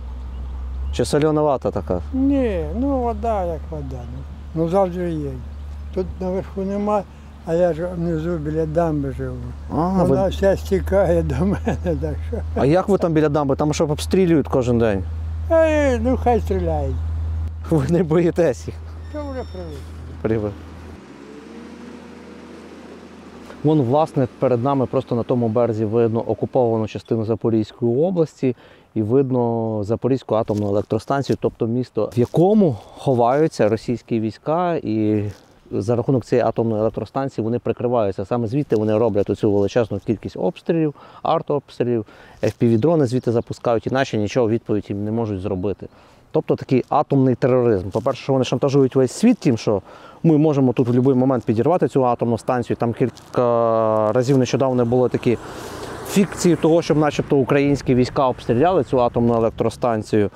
Speaker 1: Чи соленовата така?
Speaker 6: Ні, ну вода як вода. Ну завжди є. Тут наверху нема, а я ж внизу біля дамби живу.
Speaker 1: А,
Speaker 6: Вона
Speaker 1: ви...
Speaker 6: вся стікає до мене, так що.
Speaker 1: а як ви там біля дамби? Там що обстрілюють кожен день?
Speaker 6: Ну хай стріляють.
Speaker 1: Ви не боїтесь їх?
Speaker 6: Це вже привик.
Speaker 1: Привик. Вон, власне, перед нами просто на тому березі видно окуповану частину Запорізької області і видно Запорізьку атомну електростанцію, тобто місто, в якому ховаються російські війська, і за рахунок цієї атомної електростанції вони прикриваються. Саме звідти вони роблять оцю величезну кількість обстрілів, артобстрілів, FPV-дрони звідти запускають, іначе нічого у відповідь їм не можуть зробити. Тобто такий атомний тероризм. По-перше, що вони шантажують весь світ тим, що ми можемо тут в будь-який момент підірвати цю атомну станцію. Там кілька разів нещодавно були такі фікції того, щоб начебто українські війська обстріляли цю атомну електростанцію.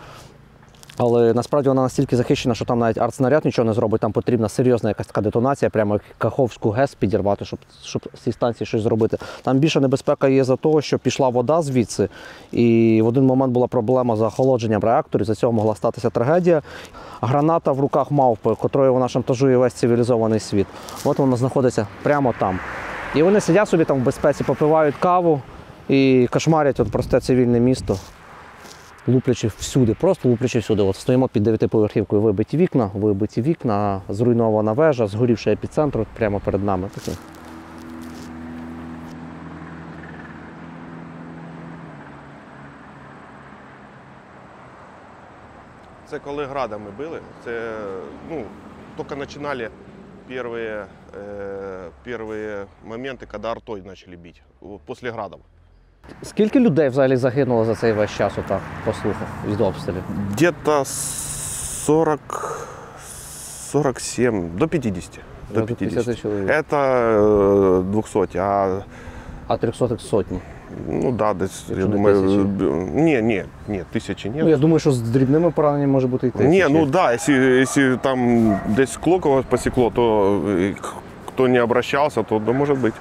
Speaker 1: Але насправді вона настільки захищена, що там навіть артснаряд нічого не зробить, там потрібна серйозна якась така детонація, прямо як Каховську ГЕС підірвати, щоб з цієї станції щось зробити. Там більша небезпека є за того, що пішла вода звідси, і в один момент була проблема з охолодженням реакторів, за цього могла статися трагедія. Граната в руках мавпи, котрою вона шантажує весь цивілізований світ. От вона знаходиться прямо там. І вони сидять собі там в безпеці, попивають каву і кошмарять от просте цивільне місто. Луплячи всюди, просто луплячи всюди. От стоїмо під 9-поверхівкою, вибиті вікна, зруйнована вежа, згорівший епіцентр прямо перед нами. Такий.
Speaker 12: Це коли градами били, це тільки починали перші моменти, коли артой почали бити, після градів.
Speaker 1: Скільки людей взагалі загинуло за цей весь час, отак, по слухах, від обстрілів?
Speaker 12: Где-то 47, до 50.
Speaker 1: До 50 чоловік.
Speaker 12: Это 200,
Speaker 1: А 300 сотні?
Speaker 12: Ну да, десь, я
Speaker 1: не
Speaker 12: думаю,
Speaker 1: тисячі?
Speaker 12: ні, тисячі ні.
Speaker 1: Ну, я думаю, що з дрібними пораненнями може бути і тисячі.
Speaker 12: Ні, ну да, якщо там десь скло когось посікло, то хто не обращався, то да, може бути.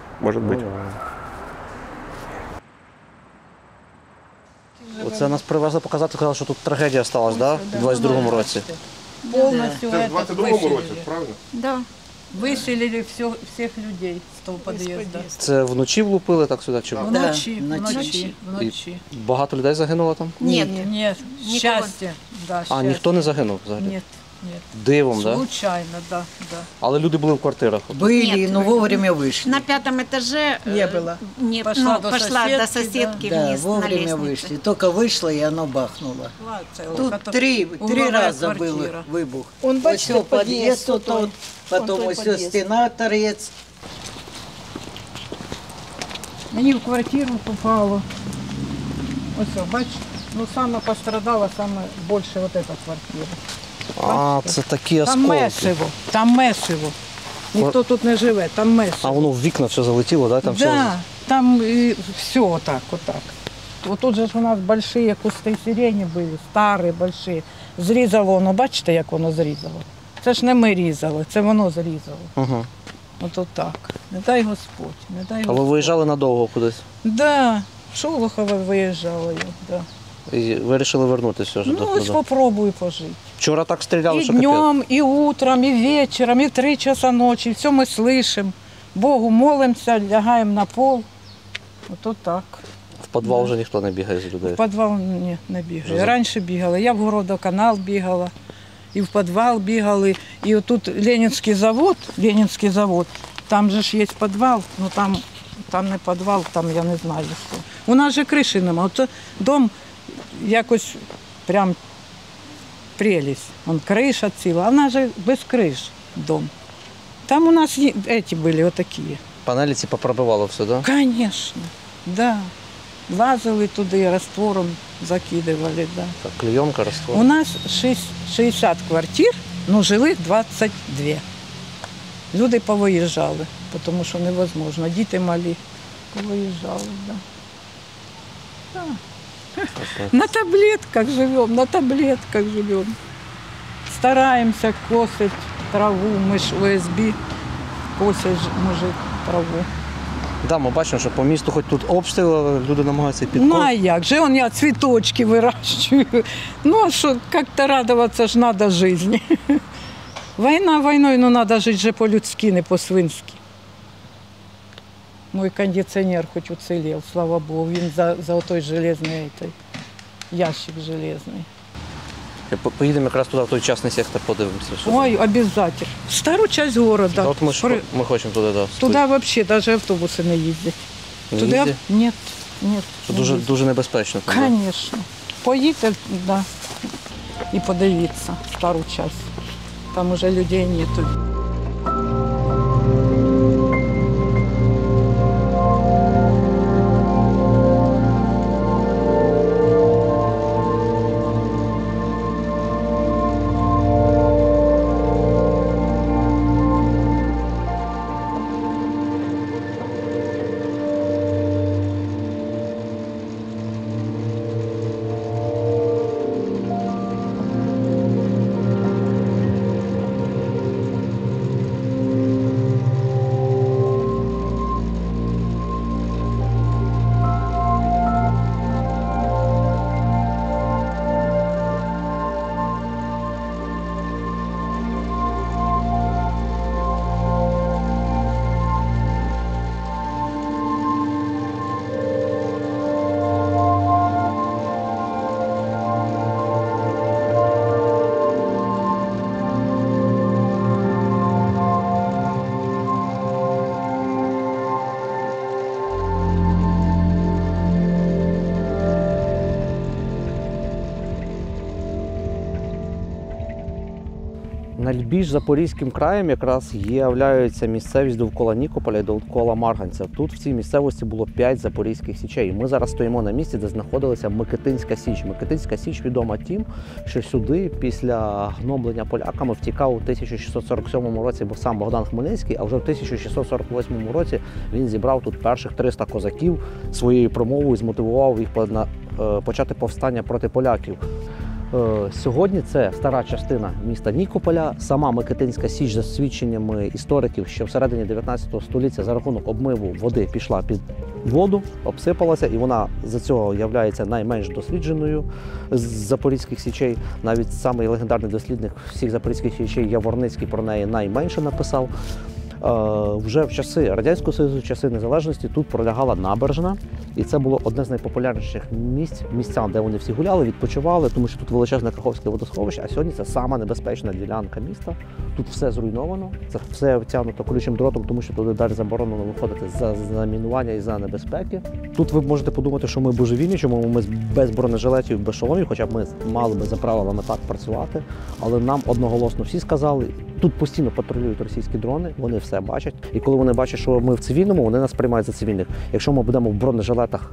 Speaker 1: Оце нас привезли показати, сказали, що тут трагедія сталася, да? У 22-му році.
Speaker 3: Повністю
Speaker 12: Це в 22-му році, правильно?
Speaker 3: Да. Виселили всіх людей з того під'їзду.
Speaker 1: Це вночі влупили так сюди? Чи?
Speaker 3: Вночі.
Speaker 1: І багато людей загинуло там?
Speaker 3: Ні, щастя. Да,
Speaker 1: А, ніхто не загинув взагалі?
Speaker 3: Ні.
Speaker 1: Дивом, так?
Speaker 3: Случайно, да.
Speaker 1: Але люди були в квартирах?
Speaker 13: Были, но вовремя вышли.
Speaker 14: На 5-м этаже
Speaker 3: Не было.
Speaker 14: пошла до соседки
Speaker 13: Да,
Speaker 14: вниз на
Speaker 13: вовремя
Speaker 14: лестницу.
Speaker 13: вышли. Только вышло, и оно бахнуло. Тут три раза был выбух.
Speaker 2: Он, бачите,
Speaker 13: Ось подъезд
Speaker 2: під'їзд
Speaker 13: тут,
Speaker 2: той.
Speaker 13: потом
Speaker 2: той
Speaker 13: ось
Speaker 2: під'їзд.
Speaker 13: стена, торец.
Speaker 3: Мені в квартиру попало.
Speaker 15: Ось, бачиш, ну саме пострадала саме більше вот эта квартира.
Speaker 1: А, це такі
Speaker 15: Там
Speaker 1: осколки.
Speaker 15: месиво, там месиво. Ніхто тут не живе, там месиво.
Speaker 1: А воно в вікна все залетіло, да? Там
Speaker 15: Да,
Speaker 1: все...
Speaker 15: там все отак, отак. Вот тут же ж у нас большие кусти сирені були, старі, больші. Зрізало воно, бачите, як воно зрізало? Це ж не ми різали, це воно зрізало.
Speaker 1: Угу.
Speaker 15: От отак. Не дай Господь, не дай
Speaker 1: А
Speaker 15: Господь.
Speaker 1: ви виїжджали надовго кудись?
Speaker 15: Да, в Шолохове виїжджала я, да.
Speaker 1: І вирішили вернутися вже
Speaker 15: Ну, ось попробую пожити.
Speaker 1: Вчора так стріляли,
Speaker 15: И
Speaker 1: що капець.
Speaker 15: днем, и утром, и вечером, и в 3 часа ночи. Все мы слышим. Богу молимся, лягаем на пол. Вот так.
Speaker 1: В підвал вже ніхто не бігає з людей.
Speaker 15: В підвал не бігає.
Speaker 1: Вже-
Speaker 15: Раніше бігала. Я в Городоканал бігала, і в підвал бігали. І отут Ленінський завод, там же ж є підвал, ну там не підвал, там я не знаю що. У нас же криші немає. От дом якось прям прелість. Он криша ціла, а в нас же без криш дом. Там у нас эти были вот такие.
Speaker 1: Панелі ці попробивало все, так? Да?
Speaker 15: Конечно, да. Лазили туди, раствором закидывали, да.
Speaker 1: Так, клейонка, раствор.
Speaker 15: У нас 60 квартир, но жили 22. Люди повиїжджали, тому що невозможно. Діти малі повиїжджали, да. Да. На таблетках живем. Стараємося косити траву, ми ж ОСБ, косять мужик траву.
Speaker 1: Да, ми бачимо, що по місту хоч тут обстріл, але люди намагаються підкопати.
Speaker 15: Ну а як же, я цвіточки вирощую. Ну а що, як-то радуватися ж треба житті. Війна війною, ну треба жити вже по-людськи, не по-свинськи. Мой кондиціонер хоч уцілів, слава Богу, він за отой железний ящик железний.
Speaker 1: Поїдемо якраз туди, в той частний сектор, подивимося.
Speaker 15: Ой, обов'язково. В стару часть города.
Speaker 1: От ми хочемо туди, да.
Speaker 15: Туди взагалі навіть автобуси не їздять.
Speaker 1: Не
Speaker 15: Туди
Speaker 1: їздять?
Speaker 15: Ні.
Speaker 1: Це дуже небезпечно. туди.
Speaker 15: Звісно. Поїдьте, да, і подивіться стару часть. Там уже людей нету.
Speaker 1: Найбільш запорізьким краєм якраз являється місцевість довкола Нікополя і довкола Марганця. Тут в цій місцевості було 5 запорізьких січей. Ми зараз стоїмо на місці, де знаходилася Микитинська Січ. Микитинська Січ відома тим, що сюди після гноблення поляками втікав у 1647 році сам Богдан Хмельницький, а вже в 1648 році він зібрав тут перших 300 козаків своєю промовою, змотивував їх почати повстання проти поляків. Сьогодні це стара частина міста Нікополя. Сама Микитинська Січ, за свідченнями істориків, що всередині 19 століття за рахунок обмиву води пішла під воду, обсипалася, і вона за цього є найменш дослідженою з запорізьких січей. Навіть самий легендарний дослідник всіх запорізьких січей Яворницький про неї найменше написав. Вже в часи Радянського Союзу, в часи незалежності тут пролягала набережна, і це було одне з найпопулярніших місця, де вони всі гуляли, відпочивали, тому що тут величезне Каховське водосховище, а сьогодні це сама небезпечна ділянка міста. Тут все зруйновано, це все втягнуто колючим дротом, тому що туди далі заборонено виходити за мінування і за небезпеки. Тут ви можете подумати, що ми божевільні, чому ми без бронежилетів, без шоломів, хоча б ми мали би за правилами так працювати, але нам одноголосно всі сказали, тут постійно патрулюють російські дрони, вони все бачать. І коли вони бачать, що ми в цивільному, вони нас приймають за цивільних. Якщо ми будемо в бронежилетах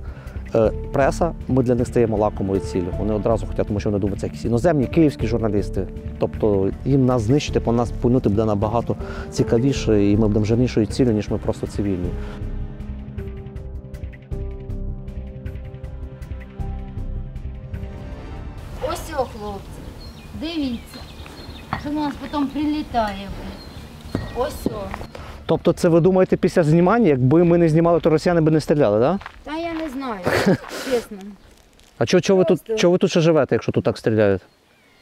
Speaker 1: преса, ми для них стаємо лакомою ціллю. Вони одразу хочуть, тому що вони думають, це якісь іноземні, київські журналісти. Тобто їм нас знищити, по нас пульнути буде набагато цікавіше, і ми будемо жирнішою ціллю, ніж ми просто цивільні.
Speaker 16: Ось о, хлопці, дивіться, що на нас потім прилітає. Ось о.
Speaker 1: Тобто це ви думаєте після знімання, якби ми не знімали, то росіяни б не стріляли, так?
Speaker 16: Та я не знаю, чесно.
Speaker 1: А чого ви тут ще живете, якщо тут так стріляють?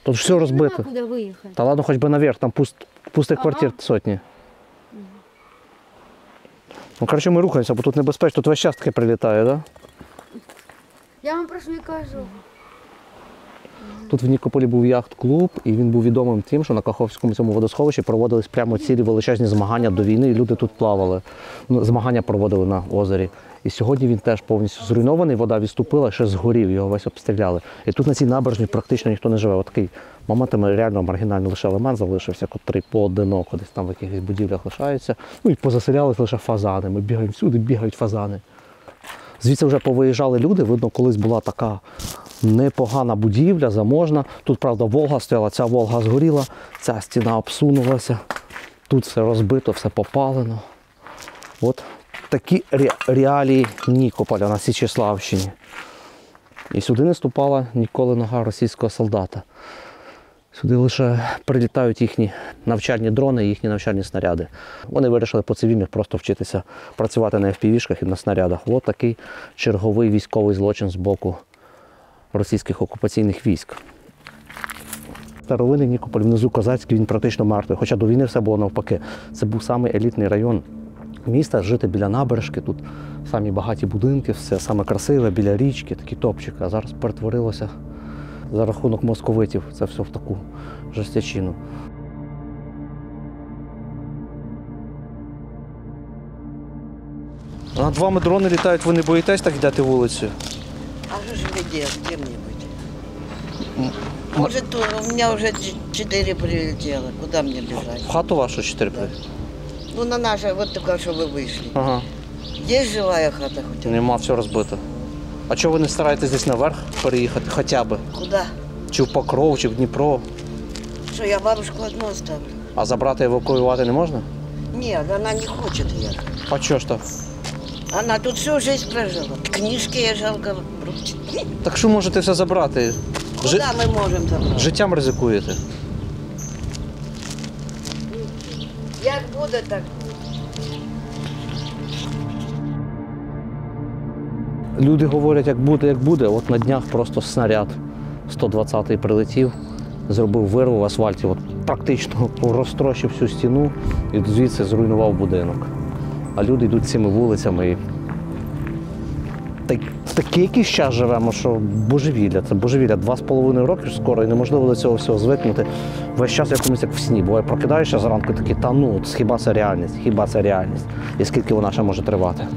Speaker 1: Тут все розбито.
Speaker 16: Нема куди виїхати.
Speaker 1: Та ладно, хоч би наверх, там пустих квартир сотні. Ну, коротше, ми рухаємося, бо тут небезпечно, тут весь час таке прилітає, так?
Speaker 16: Я вам про що не кажу.
Speaker 1: Тут в Нікополі був яхт-клуб, і він був відомим тим, що на Каховському цьому водосховищі проводились прямо цілі величезні змагання до війни, і люди тут плавали. Змагання проводили на озері. І сьогодні він теж повністю зруйнований, вода відступила, ще згорів, його весь обстріляли. І тут на цій набережні практично ніхто не живе. От такий моментами реально маргінальний лише елемент залишився, котрий поодиноко десь там в якихось будівлях лишається. Ну і позаселялись лише фазани. Ми бігаємо всюди, бігають фазани. Звідси вже повиїжджали люди, видно, колись була така непогана будівля, заможна. Тут, правда, Волга стояла, ця Волга згоріла, ця стіна обсунулася. Тут все розбито, все попалено. От такі реалії Нікополя на Січеславщині. І сюди не ступала ніколи нога російського солдата. Сюди лише прилітають їхні навчальні дрони, їхні навчальні снаряди. Вони вирішили по цивільних просто вчитися працювати на FPV-шках і на снарядах. Ось такий черговий військовий злочин з боку російських окупаційних військ. Старовинний Нікополь, внизу Козацький, він практично мертвий. Хоча до війни все було навпаки. Це був самий елітний район міста, жити біля набережки. Тут самі багаті будинки, все саме красиве, біля річки, такі топчики. А зараз перетворилося за рахунок московитів це все в таку жестячину. Над вами дрони літають, ви не боїтесь так йдете вулицею?
Speaker 13: А что же где-нибудь? Может, у меня уже 4 прилетело. Куда мне бежать?
Speaker 1: В хату вашу 4 прилетіло?
Speaker 13: Ну, на наше, вот только что вы вышли.
Speaker 1: Ага.
Speaker 13: Есть живая хата хоть?
Speaker 1: Нема, все розбито. А чого ви не стараєтесь десь наверх переїхати, хоча б?
Speaker 13: Куда?
Speaker 1: Чи в Покров, чи в Дніпро?
Speaker 13: Что, я бабушку одну оставлю?
Speaker 1: А забрати, евакуювати не можна?
Speaker 13: Нет, она не хочет ехать.
Speaker 1: А чого ж так?
Speaker 13: Она тут всю жизнь прожила. Книжки ей жалко брать.
Speaker 1: Так що можете все забрати?
Speaker 13: Куда мы можем забрать?
Speaker 1: Життям ризикуєте.
Speaker 13: Як буде, так.
Speaker 1: Люди говорять, як буде. От на днях просто снаряд 120-й прилетів, зробив вирву в асфальті, от практично розтрощив всю стіну і звідси зруйнував будинок. А люди йдуть цими вулицями і в такий якийсь час живемо, що божевілля. Це божевілля. 2,5 роки скоро і неможливо до цього всього звикнути. Весь час якомусь як в сні. Буває, прокидаєшся зранку такий, та ну, хіба це реальність? І скільки вона ще може тривати?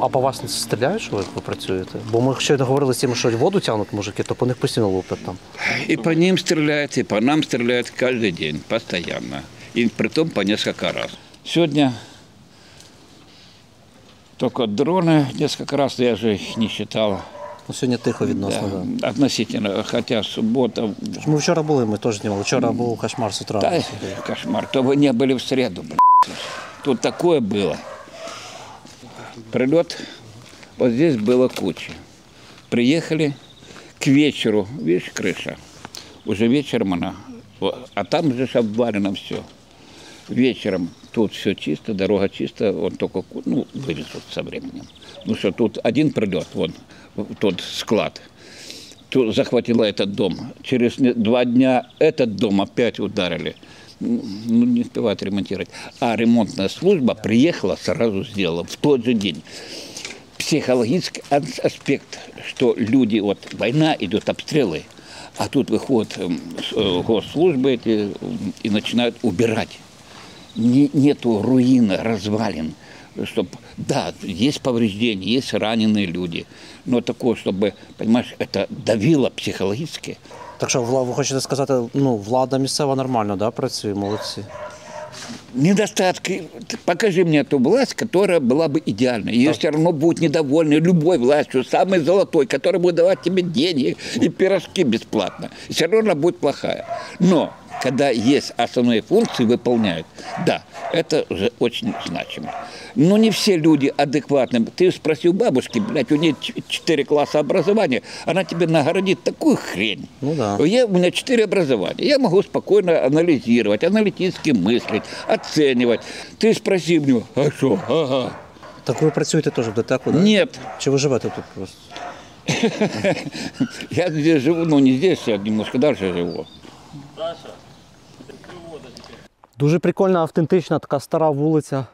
Speaker 1: А по вас не стріляють, що ви працюєте? Бо ми щойно говорили з тим, що воду тягнуть мужики, то по них постійно луплять там.
Speaker 17: И по ним стреляют, и по нам стреляют каждый день, постоянно. И притом по несколько раз. Сегодня только дроны несколько раз, я же их не считал.
Speaker 1: Ну, сьогодні тихо відносно,
Speaker 17: да. Относительно, хотя суббота...
Speaker 1: Ми вчора були, ми теж знімали. Вчора був кошмар з утра.
Speaker 17: Да, кошмар. То вы не были в среду, блядь. Тут такое было. Прилет, вот здесь было куча. Приехали к вечеру, видишь, крыша. Уже вечером она, а там же обвалено все. Вечером тут все чисто, дорога чистая, он только, ну, вывезут со временем. Ну что, тут один прилет, вон, тот склад. Тут захватило этот дом. Через 2 дня этот дом опять ударили. Ну, не успевают ремонтировать. А ремонтная служба приехала, сразу сделала, в тот же день. Психологический аспект, что люди, вот война, идут обстрелы, А тут выходят госслужбы эти и начинают убирать. Нету руин, развалин. Да, есть повреждения, есть раненые люди. Но такое, чтобы, понимаешь, это давило психологически.
Speaker 1: Так що, ви хочете сказати, влада місцева нормально, да, працює, молодці?
Speaker 17: Недостатки. Покажи мне ту власть, которая была бы идеальной. Ее все равно будут недовольны любой властью, самой золотой, которая будет давать тебе деньги и пирожки бесплатно. И все равно она будет плохая. Но когда есть основные функции, выполняют, да, это уже очень значимо. Но не все люди адекватны. Ты спросил бабушки, блядь, у нее 4 класса образования, она тебе нагородит такую хрень.
Speaker 1: Ну да.
Speaker 17: У меня 4 образования. Я могу спокойно анализировать, аналитически мыслить, оценивать. Ты спроси меня, а что? Ага.
Speaker 1: Так ви працюєте теж в ДТЕКу, да?
Speaker 17: Нет.
Speaker 1: Чи ви живете тут просто?
Speaker 17: Я здесь живу, но не здесь, я немножко дальше живу.
Speaker 1: Дуже прикольна, автентична така стара вулиця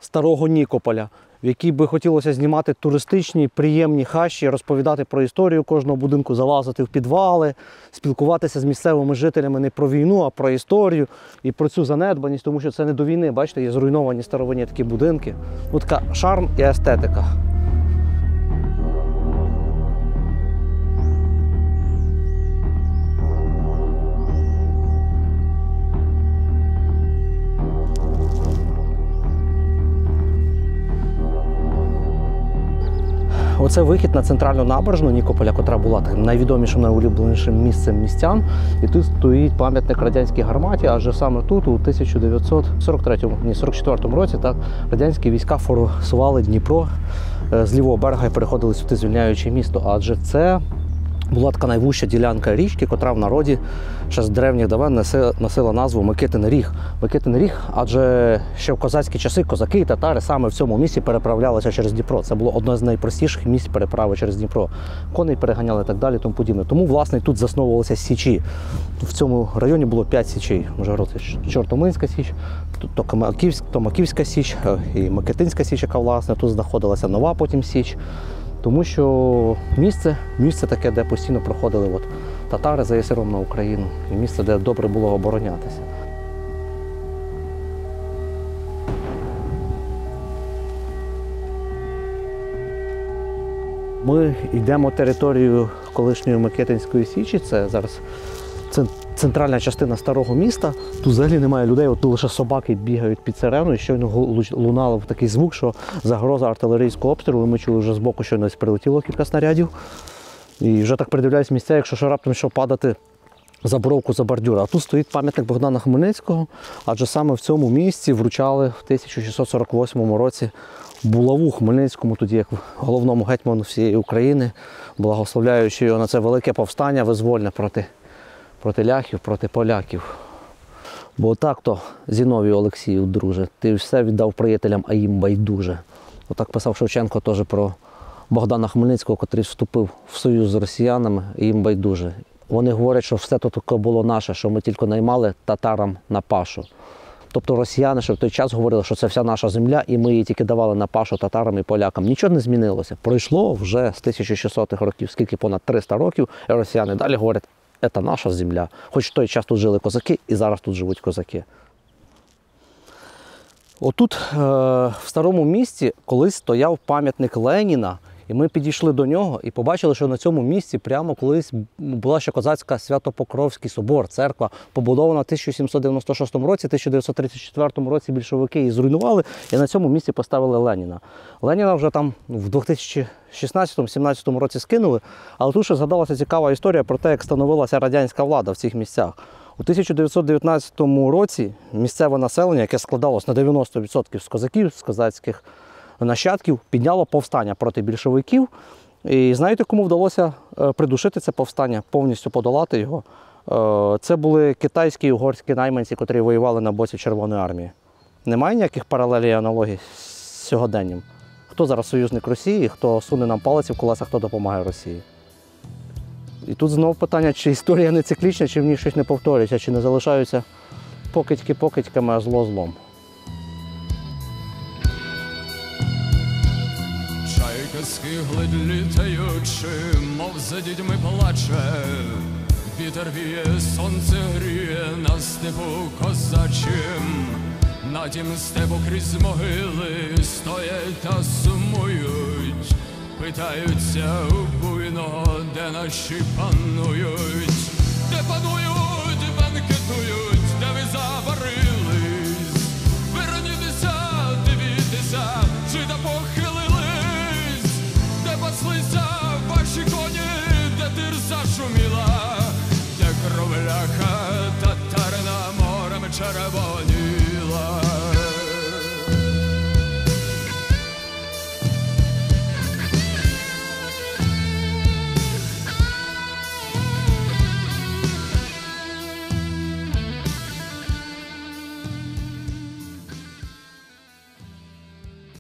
Speaker 1: Старого Нікополя, в якій би хотілося знімати туристичні, приємні хащі, розповідати про історію кожного будинку, залазити в підвали, спілкуватися з місцевими жителями не про війну, а про історію і про цю занедбаність, тому що це не до війни, бачите, є зруйновані старовинні такі будинки. Ну, така шарм і естетика. Оце вихід на центральну набережну Нікополя, котра була таким найвідомішим, найулюбленішим місцем містян. І тут стоїть пам'ятник радянській гарматі, адже саме тут у 1944 році так, радянські війська форсували Дніпро з лівого берега і переходили сюди, звільняючи місто. Адже це була така найвужча ділянка річки, котра в народі ще з древніх давен носила назву Микитин Ріг. Микитин Ріг, адже ще в козацькі часи козаки і татари саме в цьому місці переправлялися через Дніпро. Це було одне з найпростіших місць переправи через Дніпро. Коней переганяли і так далі, тому подібне. Тому, власне, тут засновувалися січі. В цьому районі було 5 січей. Може говорити, Чортомлинська січ, Томаківська січ і Микитинська січ, яка, власне, тут знаходилася нова потім січ. Тому що місце таке, де постійно проходили татари за ясиром на Україну. І місце, де добре було оборонятися. Ми йдемо територією колишньої Микитинської січі, це зараз центральна частина старого міста. Тут взагалі немає людей, тут лише собаки бігають під сирену, і щойно лунав такий звук, що загроза артилерійського обстрілу. Ми чули вже збоку, щойно прилетіло кілька снарядів. І вже так придивляюсь місця, якщо раптом падати за бровку, за бордюр. А тут стоїть пам'ятник Богдана Хмельницького, адже саме в цьому місці вручали в 1648 році булаву Хмельницькому, тоді як головному гетьману всієї України, благословляючи його на це велике повстання визвольне проти ляхів, проти поляків. Бо так-то, Зіновію Олексію, друже, ти все віддав приятелям, а їм байдуже. Отак писав Шевченко теж про Богдана Хмельницького, котрий вступив в союз з росіянами, і їм байдуже. Вони говорять, що все то таке було наше, що ми тільки наймали татарам на пашу. Тобто росіяни ще в той час говорили, що це вся наша земля, і ми її тільки давали на пашу татарам і полякам. Нічого не змінилося. Пройшло вже з 1600-х років, скільки понад 300 років, і росіяни далі говорять, це наша земля. Хоч в той час тут жили козаки, і зараз тут живуть козаки. Отут, в старому місті, колись стояв пам'ятник Леніна, і ми підійшли до нього і побачили, що на цьому місці прямо колись була ще козацька Свято-Покровський собор, церква, побудована в 1796 році, в 1934 році більшовики її зруйнували, і на цьому місці поставили Леніна. Леніна вже там в 2016-17 році скинули, але тут ще згадалася цікава історія про те, як становилася радянська влада в цих місцях. У 1919 році місцеве населення, яке складалось на 90% з козаків, з козацьких нащадків, підняло повстання проти більшовиків. І знаєте, кому вдалося придушити це повстання, повністю подолати його? Це були китайські і угорські найманці, котрі воювали на боці Червоної армії. Немає ніяких паралелей і аналогій з сьогоденням? Хто зараз союзник Росії, хто суне нам палиці в колеса, хто допомагає Росії? І тут знову питання, чи історія не циклічна, чи в ній щось не повторюється, чи не залишаються покидьки покидьками, а зло злом.
Speaker 18: Чайка скиглить літаючи, мов за дітьми плаче, Вітер віє, сонце гріє на степу козачим. На тім степу крізь могили стоять та сумують. Питаються у буйного, де наші панують. Де панують, бенкетують, де ви заварились. Вернітеся, дивіться, чи да похилились. Де паслися ваші коні, де тир зашуміла.